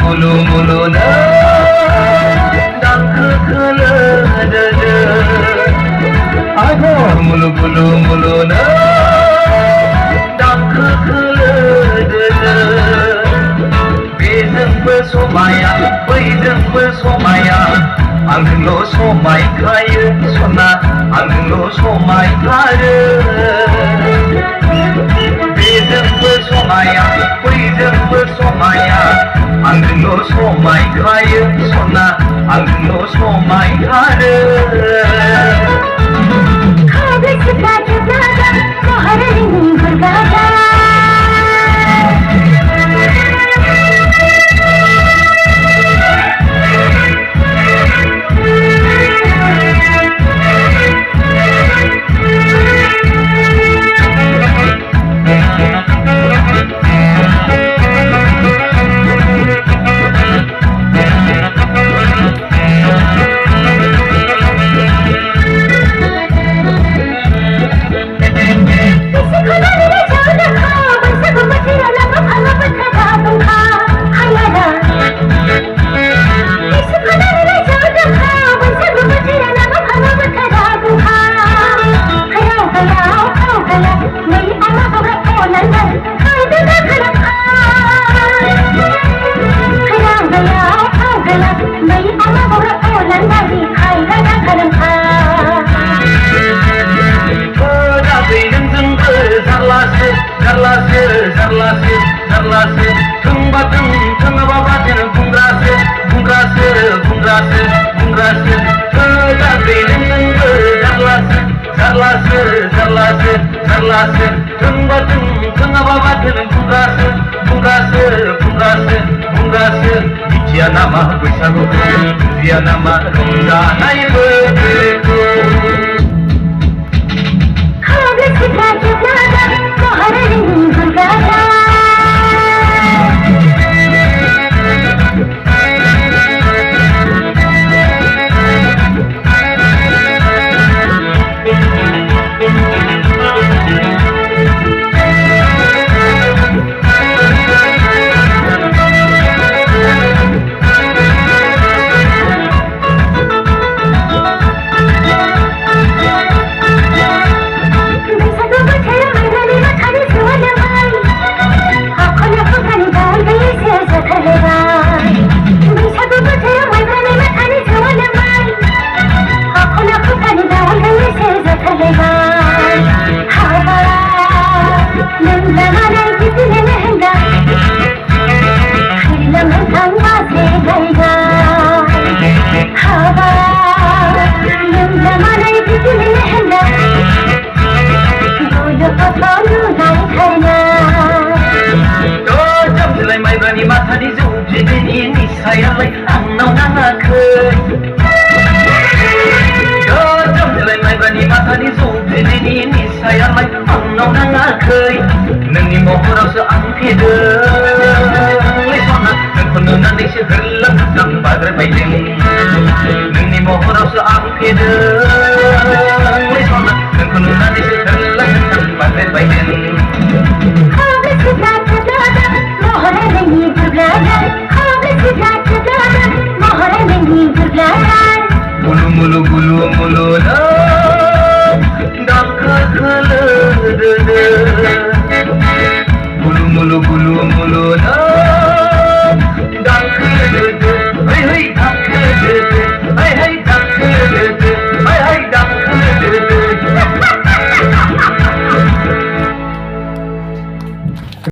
Bulu bulu na dangkal kala dada agor mulu bulu na dangkal kala dada bezeng bersomaya bezeng bersomaya anglo somai kaya sona anglo somai kaya bezeng bersomaya bezeng bersomaya anglo somai kaya sona anglo somai kaya khabe kita jada koharini bergada zarlase tungbateng tengababatan bungrase bungrase bungrase bungrase tegabinen zarlase zarlase zarlase zarlase tungbateng tengababatan bungrase bungrase bungrase bungrase dia nama Baisagu dia nama Ramadan begitu khabe kita jada koharini bergada matani zubjidini ni sayalai angnaw nangakhai dodam jelai mai bani matani zubjidini ni sayalai angnaw nangakhai nani mohorau se angpedeng lesona nangkonunan desi herlam dang badar baideng nani mohorau se angpedeng